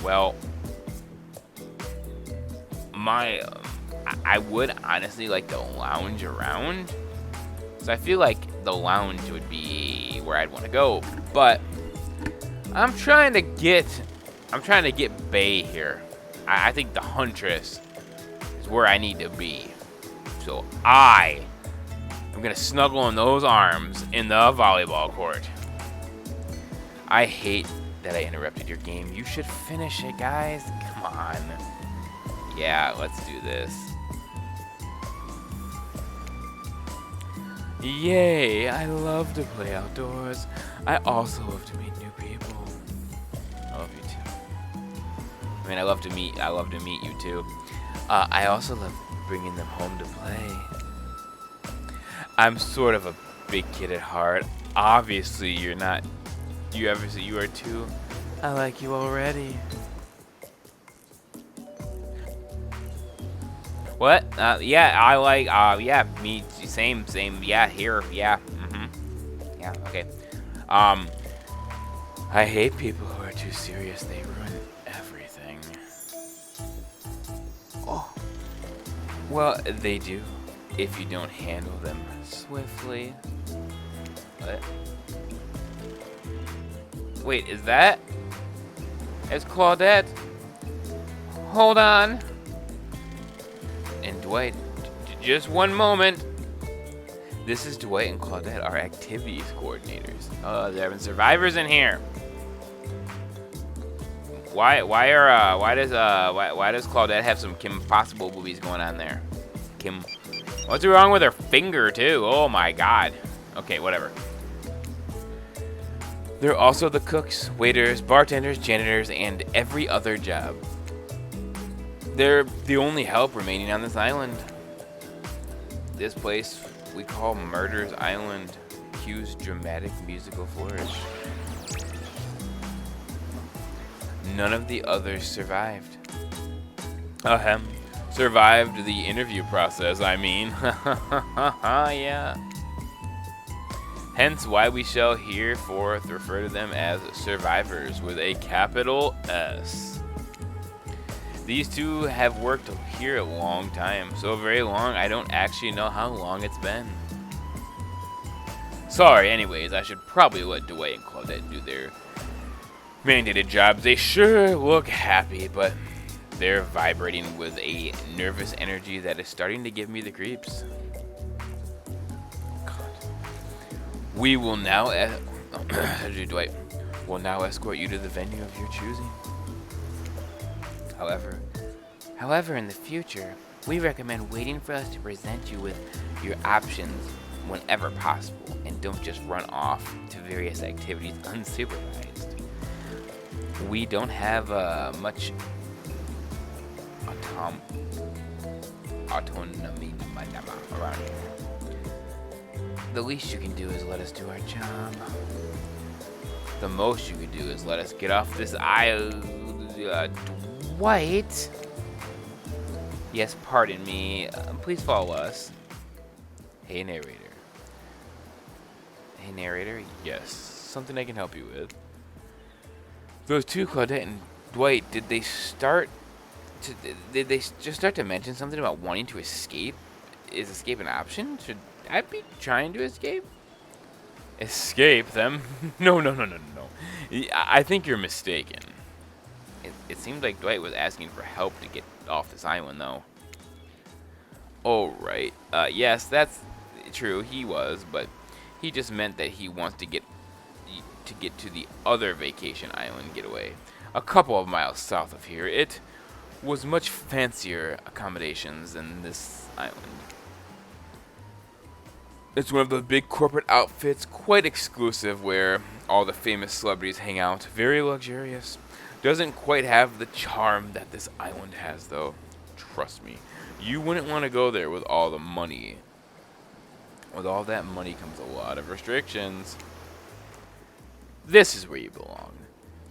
Well, my I would honestly like to lounge around. So I feel like the lounge would be where I'd want to go, but I'm trying to get Bay here. I think the Huntress is where I need to be. So I'm gonna snuggle in those arms in the volleyball court. I hate that I interrupted your game. You should finish it, guys. Come on. Yeah, let's do this. Yay, I love to play outdoors. I also love to meet new people. I love you too. I mean, I love to meet you too. I also love bringing them home to play. I'm sort of a big kid at heart. Obviously, you're not. You are too. I like you already. What? Yeah, I like. Yeah, me. Same. Yeah, here. Yeah. Yeah. Okay. I hate people who are too serious. They ruin everything. Oh. Well, they do. If you don't handle them swiftly. What? Wait, is that? It's Claudette. Hold on. And Dwight, just one moment. This is Dwight and Claudette, our activities coordinators. Oh, they're having survivors in here. Why does Claudette have some Kim Possible movies going on there? Kim, what's wrong with her finger too? Oh my God. Okay, whatever. They're also the cooks, waiters, bartenders, janitors, and every other job. They're the only help remaining on this island. This place we call Murder's Island. Cue's dramatic musical flourish. None of the others survived. Ahem. Survived the interview process, I mean. Yeah. Hence why we shall hereforth refer to them as survivors with a capital S. These two have worked here a long time, so very long I don't actually know how long it's been. Sorry, anyways, I should probably let Dwight and Claudette do their mandated jobs. They sure look happy, but they're vibrating with a nervous energy that is starting to give me the creeps. We will now, Dwight, will now escort you to the venue of your choosing. However, in the future, we recommend waiting for us to present you with your options whenever possible, and don't just run off to various activities unsupervised. We don't have much autonomy around here. The least you can do is let us do our job. The most you can do is let us get off this island. Dwight? Yes, pardon me. Please follow us. Hey, narrator. Hey, narrator. Yes, something I can help you with. Those two, Claudette and Dwight, did they just start to mention something about wanting to escape? Is escape an option? Should I be trying to escape? Escape them? No. I think you're mistaken. It seemed like Dwight was asking for help to get off this island, though. Oh, right. Yes, that's true. He was, but he just meant that he wants to get to the other vacation island getaway, a couple of miles south of here. It was much fancier accommodations than this island. It's one of the big corporate outfits, quite exclusive, where all the famous celebrities hang out. Very luxurious. Doesn't quite have the charm that this island has, though. Trust me. You wouldn't want to go there with all the money. With all that money comes a lot of restrictions. This is where you belong.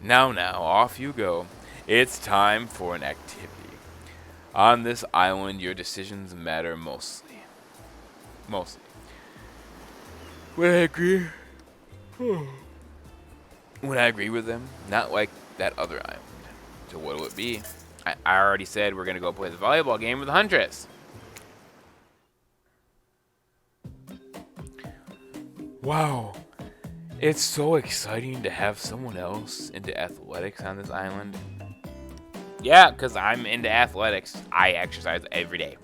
Now, off you go. It's time for an activity. On this island, your decisions matter mostly. When I agree with them, not like that other island. So what will it be? I already said we're going to go play the volleyball game with Huntress. Wow. It's so exciting to have someone else into athletics on this island. Yeah, because I'm into athletics. I exercise every day.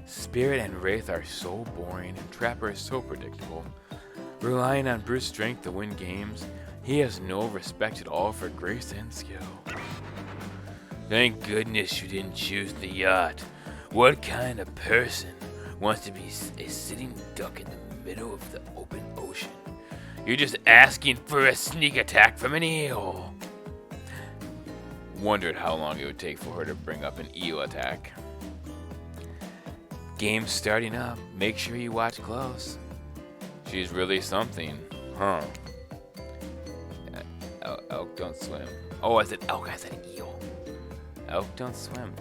Spirit and Wraith are so boring, and Trapper is so predictable. Relying on brute strength to win games, he has no respect at all for grace and skill. Thank goodness you didn't choose the yacht. What kind of person wants to be a sitting duck in the middle of the open ocean? You're just asking for a sneak attack from an eel. Wondered how long it would take for her to bring up an eel attack. Game's starting up. Make sure you watch close. She's really something, huh? Elk don't swim. Oh, I said elk. I said eel. Elk don't swim.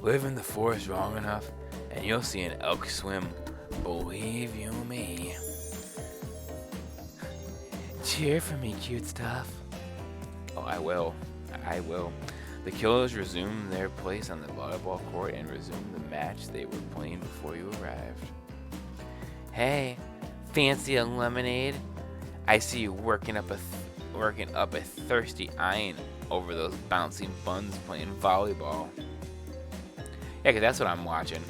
Live in the forest long enough, and you'll see an elk swim. Believe you me. Cheer for me, cute stuff. Oh, I will. I will. The killers resumed their place on the volleyball court and resumed the match they were playing before you arrived. Hey, fancy a lemonade? I see you working up a thirsty eyen over those bouncing buns playing volleyball. Yeah, 'cause that's what I'm watching.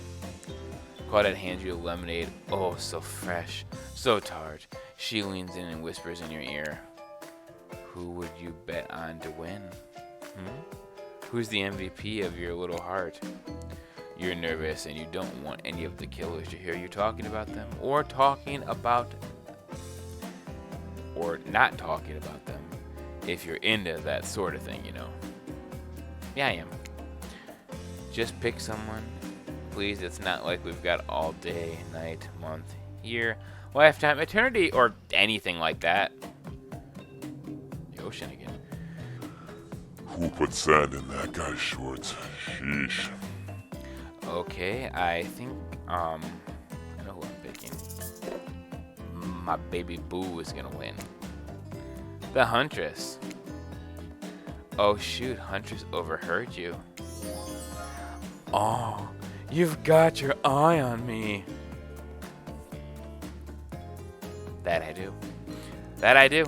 Claudette hands you a lemonade. Oh, so fresh, so tart. She leans in and whispers in your ear. Who would you bet on to win? Who's the MVP of your little heart? You're nervous and you don't want any of the killers to hear you talking about them or not talking about them. If you're into that sort of thing, you know. Yeah, I am. Just pick someone. Please, it's not like we've got all day, night, month, year, lifetime, eternity, or anything like that. The ocean again. Who put sand in that guy's shorts? Sheesh. Okay, I think, I know who I'm picking. My baby boo is gonna win. The Huntress. Oh shoot, Huntress overheard you. Oh, you've got your eye on me. That I do. That I do.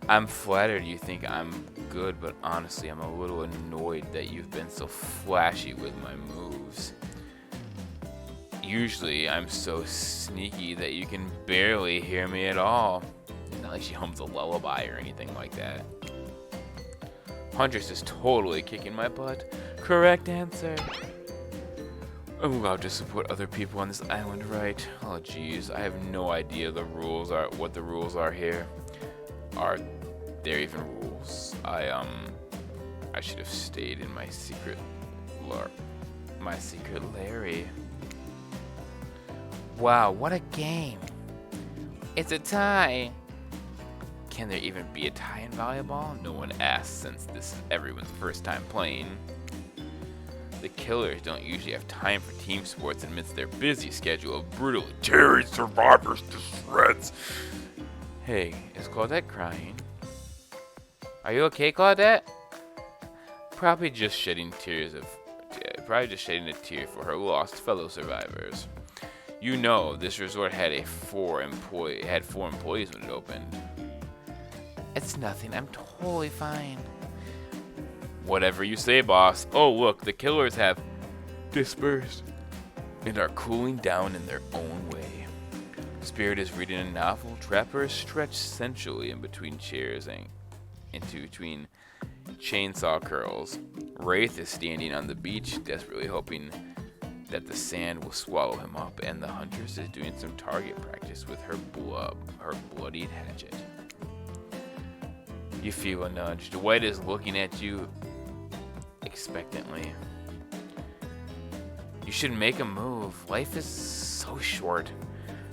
I'm flattered you think I'm good, but honestly, I'm a little annoyed that you've been so flashy with my moves. Usually, I'm so sneaky that you can barely hear me at all. Not like she hums a lullaby or anything like that. Huntress is totally kicking my butt. Correct answer. I'm allowed to support other people on this island, right? Oh, jeez, I have no idea what the rules are here. Are there even rules? I should have stayed in my secret Larry. Wow, what a game. It's a tie. Can there even be a tie in volleyball? No one asks since this is everyone's first time playing. The killers don't usually have time for team sports amidst their busy schedule of brutally tearing survivors to shreds. Hey, is Claudette crying? Are you okay, Claudette? Probably just shedding a tear for her lost fellow survivors. You know, this resort had four employees when it opened. It's nothing. I'm totally fine. Whatever you say, boss. Oh, look, the killers have dispersed and are cooling down in their own way. Spirit is reading a novel. Trapper is stretched sensually in between chairs and between chainsaw curls. Wraith is standing on the beach, desperately hoping that the sand will swallow him up, and the Huntress is doing some target practice with her bloodied hatchet. You feel a nudge. Dwight is looking at you expectantly. You should make a move. Life is so short.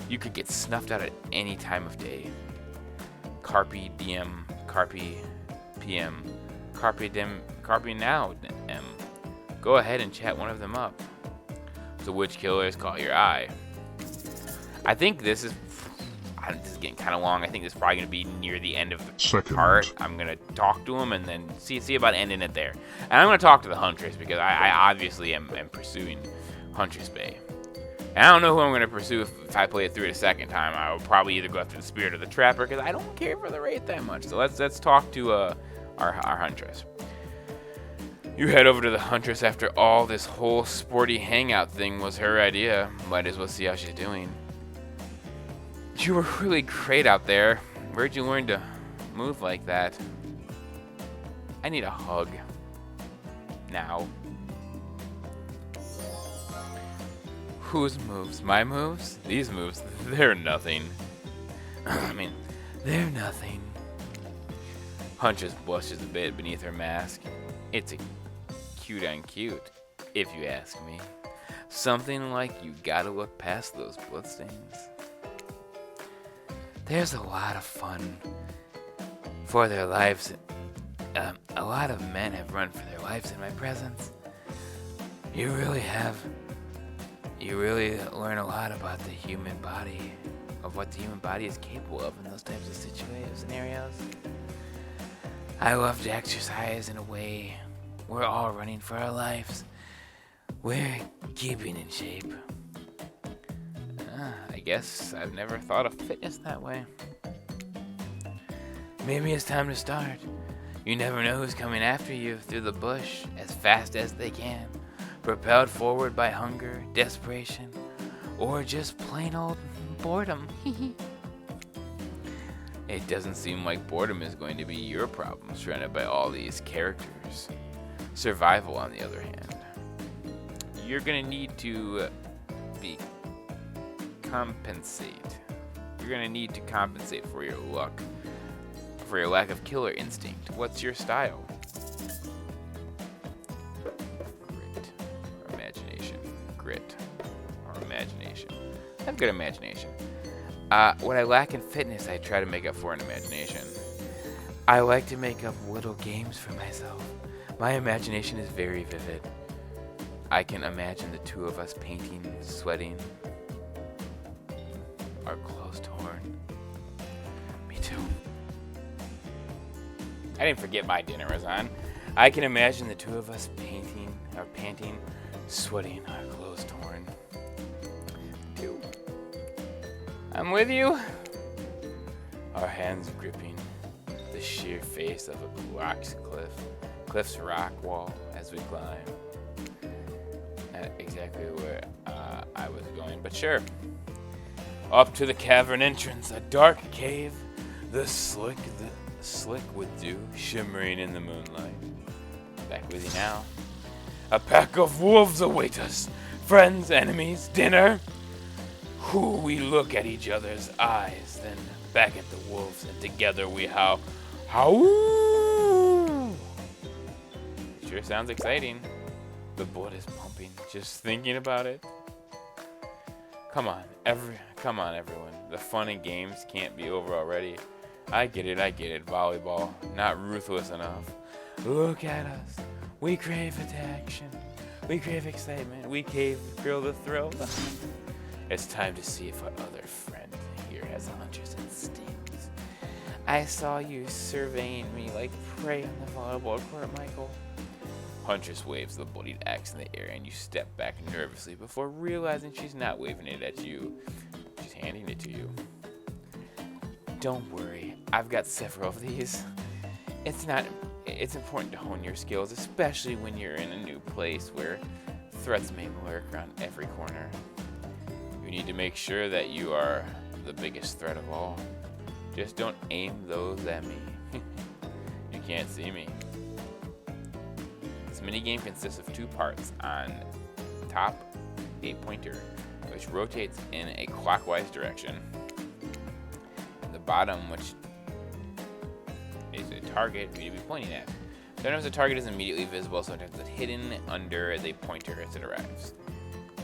You could get snuffed out at any time of day. Carpe diem, carpe PM, carpe diem, carpe now, M. Go ahead and chat one of them up. So which killers caught your eye? I think this is... This is getting kind of long. I think this is probably going to be near the end of the Second. part. I'm going to talk to him and then see about ending it there. And I'm going to talk to the Huntress because I obviously am pursuing Huntress Bay. And I don't know who I'm going to pursue if I play it through it a second time. I will probably either go after the Spirit or the Trapper because I don't care for the raid that much. So let's talk to our Huntress. You head over to the Huntress after all. This whole sporty hangout thing was her idea. Might as well see how she's doing. You were really great out there. Where'd you learn to move like that? I need a hug. Now. Whose moves? My moves? These moves, they're nothing. I mean, they're nothing. Huntress blushes a bit beneath her mask. It's a cute on cute, if you ask me. Something like you gotta look past those bloodstains. There's a lot of fun for their lives. A lot of men have run for their lives in my presence. You really have. You really learn a lot about the human body, of what the human body is capable of in those types of scenarios. I love to exercise in a way. We're all running for our lives. We're keeping in shape. I guess I've never thought of fitness that way. Maybe it's time to start. You never know who's coming after you through the bush as fast as they can, propelled forward by hunger, desperation, or just plain old boredom. It doesn't seem like boredom is going to be your problem surrounded by all these characters. Survival, on the other hand. You're gonna need to compensate. You're gonna need to compensate for your luck, for your lack of killer instinct. What's your style? Grit or imagination? Grit or imagination? I have good imagination. What I lack in fitness, I try to make up for in imagination. I like to make up little games for myself. My imagination is very vivid. I can imagine the two of us painting, sweating, our clothes torn. Me too. I didn't forget my dinner was on. I can imagine the two of us painting, or panting, sweating, our clothes torn. Too. I'm with you. Our hands gripping the sheer face of a cliff's rock wall as we climb. Not exactly where I was going, but sure. Up to the cavern entrance, a dark cave, the slick with dew shimmering in the moonlight. Back with you now. A pack of wolves await us. Friends, enemies, dinner. We look at each other's eyes, then back at the wolves, and together we howl. Howl! Sure sounds exciting. The blood is pumping just thinking about it. Come on, everyone. The fun and games can't be over already. I get it. Volleyball, not ruthless enough. Look at us. We crave action. We crave excitement. We crave the thrill. It's time to see if our other friend here has Huntress instincts. I saw you surveying me like prey on the volleyball court, Michael. Huntress waves the bloodied axe in the air, and you step back nervously before realizing she's not waving it at you. She's handing it to you. Don't worry, I've got several of these. It's important to hone your skills, especially when you're in a new place where threats may lurk around every corner. You need to make sure that you are the biggest threat of all. Just don't aim those at me. You can't see me. This minigame consists of two parts. On top, a pointer, which rotates in a clockwise direction. And the bottom, which is a target for you to be pointing at. Sometimes the target is immediately visible, sometimes it's hidden under the pointer as it arrives.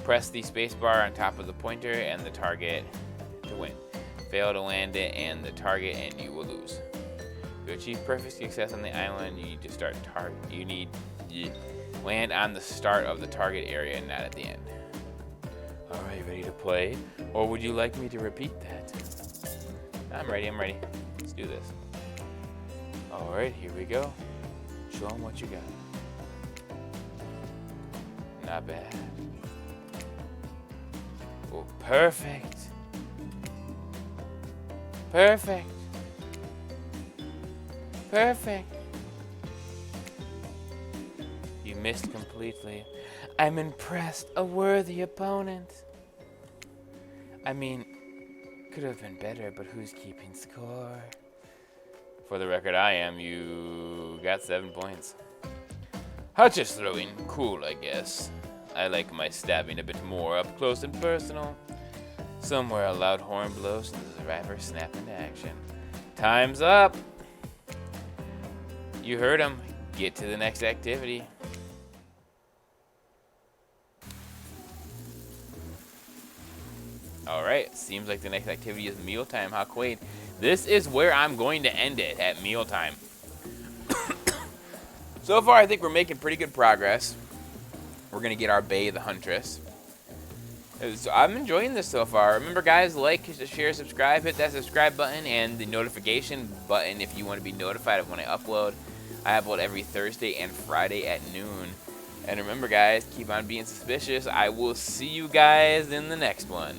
Press the spacebar on top of the pointer and the target to win. Fail to land it and the target, and you will lose. To achieve perfect success on the island, you need to land on the start of the target area and not at the end. Alright, ready to play? Or would you like me to repeat that? I'm ready, I'm ready. Let's do this. Alright, here we go. Show them what you got. Not bad. Oh, perfect. Perfect. Perfect. You missed completely. I'm impressed. A worthy opponent. I mean, could have been better, but who's keeping score? For the record, I am. You got 7 points. Huntress throwing. Cool, I guess. I like my stabbing a bit more up close and personal. Somewhere a loud horn blows and the survivor snap into action. Time's up. You heard him. Get to the next activity. Alright, seems like the next activity is mealtime. How quaint. This is where I'm going to end it, at mealtime. So far, I think we're making pretty good progress. We're going to get our bae, the Huntress. So I'm enjoying this so far. Remember, guys, like, share, subscribe. Hit that subscribe button and the notification button if you want to be notified of when I upload. I upload every Thursday and Friday at noon. And remember, guys, keep on being suspicious. I will see you guys in the next one.